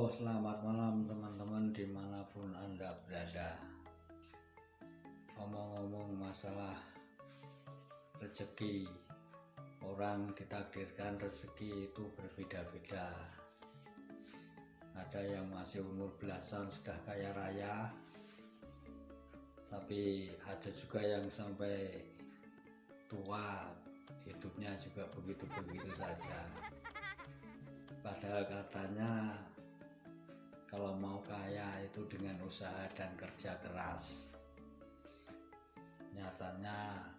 Selamat malam teman-teman dimanapun Anda berada. Ngomong-ngomong masalah rezeki, orang ditakdirkan rezeki itu berbeda-beda. Ada yang masih umur belasan sudah kaya raya, tapi ada juga yang sampai tua hidupnya juga begitu-begitu saja. Padahal katanya kalau mau kaya itu dengan usaha dan kerja keras. Nyatanya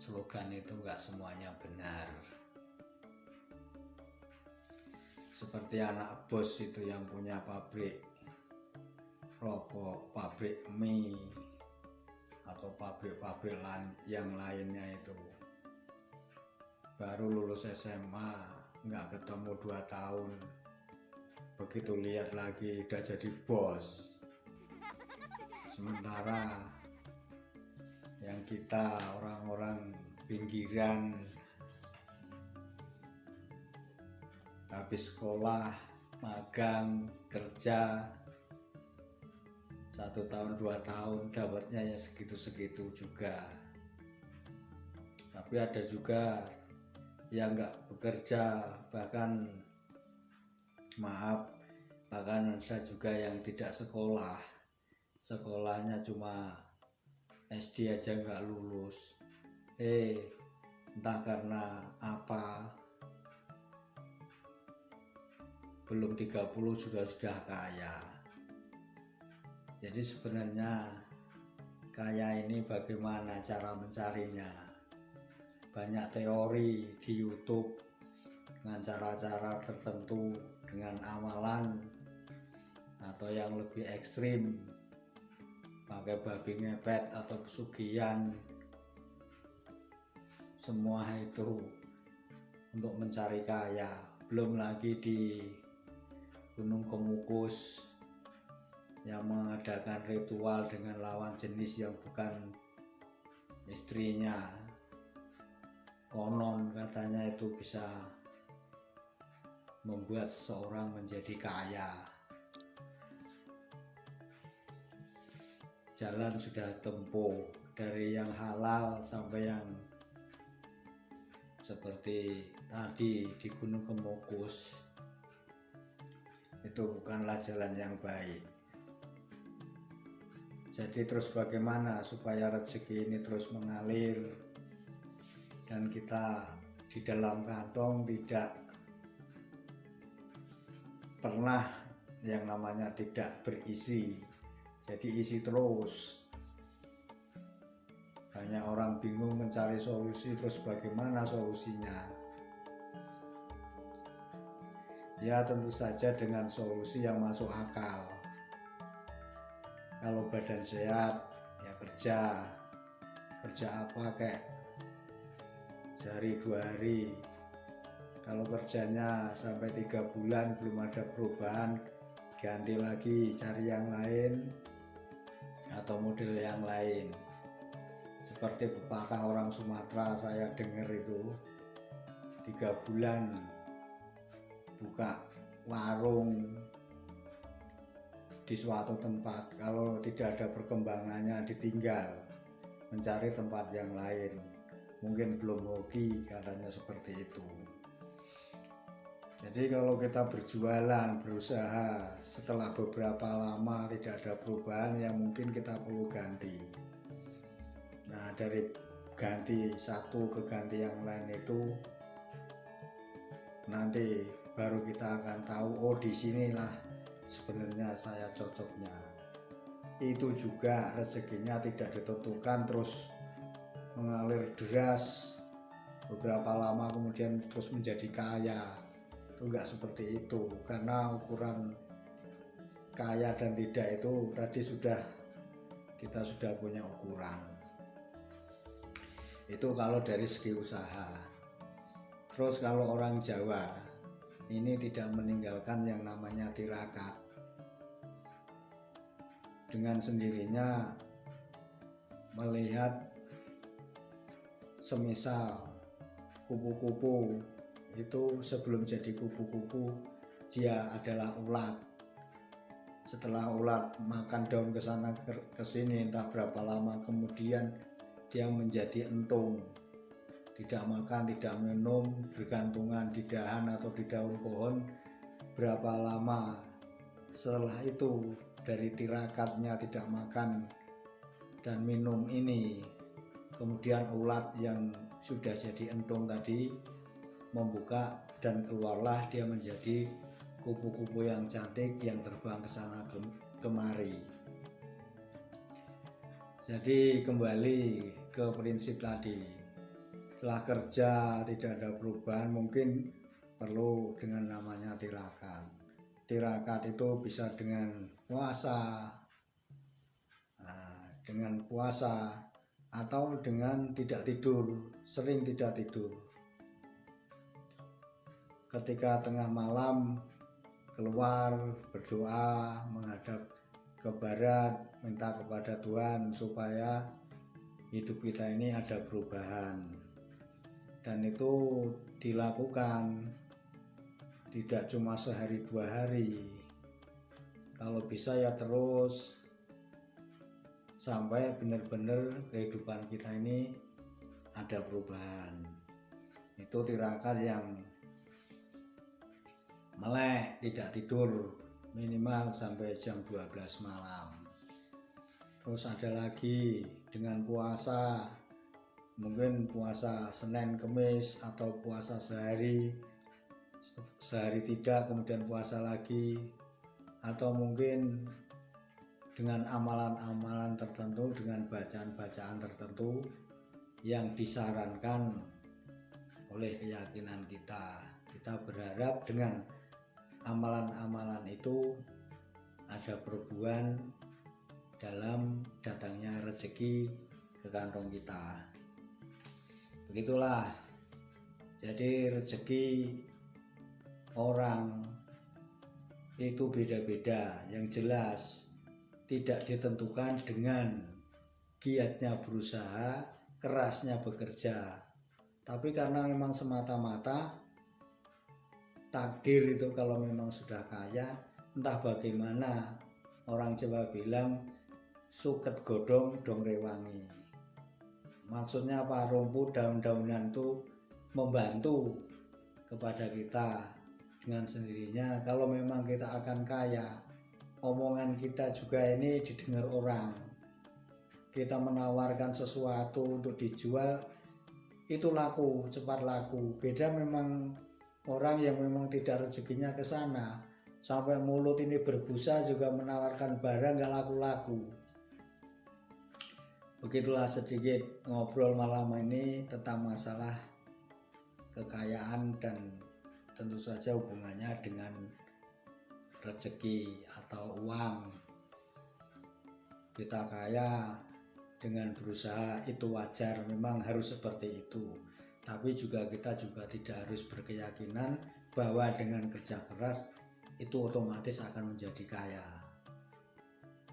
slogan itu enggak semuanya benar. Seperti anak bos itu yang punya pabrik rokok, pabrik mie, atau pabrik-pabrik yang lainnya itu. Baru lulus SMA, enggak ketemu 2 tahun. Begitu lihat lagi udah jadi bos. Sementara yang kita orang-orang pinggiran habis sekolah, magang, kerja 1 tahun 2 tahun dapatnya ya segitu-segitu juga. Tapi ada juga yang nggak bekerja, bahkan ada juga yang tidak sekolah, sekolahnya cuma SD aja nggak lulus. Entah karena apa, belum 30 sudah kaya. Jadi sebenarnya kaya ini bagaimana cara mencarinya? Banyak teori di YouTube dengan cara-cara tertentu, dengan amalan, atau yang lebih ekstrim pakai babi ngepet atau pesugihan. Semua itu untuk mencari kaya. Belum lagi di Gunung Kemukus yang mengadakan ritual dengan lawan jenis yang bukan istrinya. Konon katanya itu bisa membuat seseorang menjadi kaya. Jalan sudah tempuh dari yang halal sampai yang seperti tadi di Gunung Kemukus. Itu bukanlah jalan yang baik. Jadi terus bagaimana supaya rezeki ini terus mengalir dan kita di dalam kantong tidak pernah yang namanya tidak berisi, jadi isi terus. Banyak orang bingung mencari solusi, terus bagaimana solusinya? Ya tentu saja dengan solusi yang masuk akal. Kalau badan sehat ya kerja apa kayak sehari 2 hari. Kalau kerjanya sampai 3 bulan belum ada perubahan, ganti lagi, cari yang lain atau model yang lain. Seperti pepatah orang Sumatera saya dengar itu, 3 bulan buka warung di suatu tempat, kalau tidak ada perkembangannya ditinggal, mencari tempat yang lain. Mungkin belum hoki, katanya seperti itu. Jadi kalau kita berjualan, berusaha, setelah beberapa lama tidak ada perubahan, ya mungkin kita perlu ganti. Nah, dari ganti satu ke ganti yang lain itu nanti baru kita akan tahu, oh di sinilah sebenarnya saya cocoknya. Itu juga rezekinya tidak ditentukan terus mengalir deras, beberapa lama kemudian terus menjadi kaya. Enggak seperti itu, karena ukuran kaya dan tidak itu tadi kita sudah punya ukuran. Itu kalau dari segi usaha. Terus kalau orang Jawa ini tidak meninggalkan yang namanya tirakat. Dengan sendirinya melihat semisal kupu-kupu itu sebelum jadi kupu-kupu dia adalah ulat. setelah ulat makan daun ke sana ke sini entah berapa lama kemudian dia menjadi entung, tidak makan, tidak minum, bergantungan di dahan atau di daun pohon. Berapa lama setelah itu dari tirakatnya tidak makan dan minum ini, kemudian ulat yang sudah jadi entung tadi membuka dan keluarlah dia menjadi kupu-kupu yang cantik yang terbang ke sana kemari. Jadi kembali ke prinsip tadi, setelah kerja tidak ada perubahan, mungkin perlu dengan namanya tirakat. Tirakat itu bisa dengan puasa, atau dengan tidak tidur, sering tidak tidur. Ketika tengah malam keluar berdoa menghadap ke barat, minta kepada Tuhan supaya hidup kita ini ada perubahan, dan itu dilakukan tidak cuma sehari 2 hari, kalau bisa ya terus sampai benar-benar kehidupan kita ini ada perubahan. Itu tirakat yang melek, tidak tidur minimal sampai jam 12 malam. Terus ada lagi dengan puasa, mungkin puasa Senin Kemis atau puasa sehari tidak, kemudian puasa lagi, atau mungkin dengan amalan-amalan tertentu, dengan bacaan-bacaan tertentu yang disarankan oleh keyakinan kita. Kita berharap dengan amalan-amalan itu ada perubahan dalam datangnya rezeki ke kantong kita. Begitulah. Jadi rezeki orang itu beda-beda. Yang jelas tidak ditentukan dengan giatnya berusaha, kerasnya bekerja, tapi karena memang semata-mata takdir itu. Kalau memang sudah kaya, entah bagaimana, orang Jawa bilang suket godong dong rewangi. Maksudnya apa? Rumput, daun-daunan itu membantu kepada kita dengan sendirinya. Kalau memang kita akan kaya, omongan kita juga ini didengar orang. Kita menawarkan sesuatu untuk dijual, itu laku, cepat laku. Beda memang orang yang memang tidak rezekinya ke sana, sampai mulut ini berbusa juga menawarkan barang gak laku-laku. Begitulah sedikit ngobrol malam ini tentang masalah kekayaan dan tentu saja hubungannya dengan rezeki atau uang. Kita kaya dengan berusaha itu wajar, memang harus seperti itu. Tapi juga kita tidak harus berkeyakinan bahwa dengan kerja keras itu otomatis akan menjadi kaya.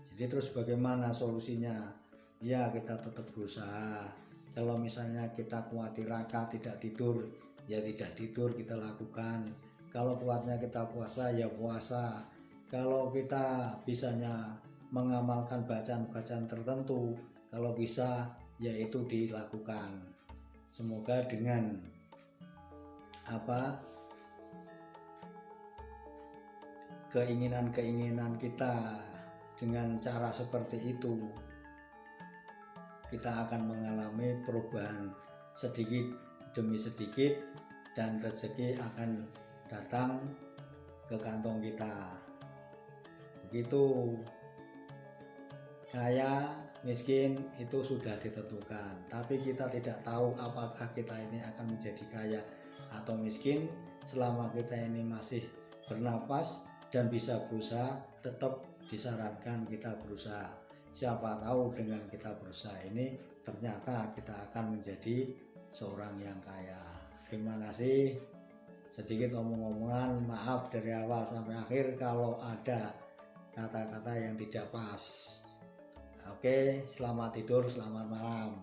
Jadi terus bagaimana solusinya? Ya kita tetap berusaha. Kalau misalnya kita kuat tirakat, tidak tidur, ya tidak tidur kita lakukan. Kalau kuatnya kita puasa, ya puasa. Kalau kita bisanya mengamalkan bacaan-bacaan tertentu, kalau bisa ya itu dilakukan. Semoga dengan keinginan-keinginan kita, dengan cara seperti itu kita akan mengalami perubahan sedikit demi sedikit, dan rezeki akan datang ke kantong kita. Begitu. Kaya miskin itu sudah ditentukan, tapi kita tidak tahu apakah kita ini akan menjadi kaya atau miskin. Selama kita ini masih bernapas dan bisa berusaha, tetap disarankan kita berusaha. Siapa tahu dengan kita berusaha ini ternyata kita akan menjadi seorang yang kaya. Terima kasih. Sedikit omong-omongan, maaf dari awal sampai akhir kalau ada kata-kata yang tidak pas. Oke, selamat tidur, selamat malam.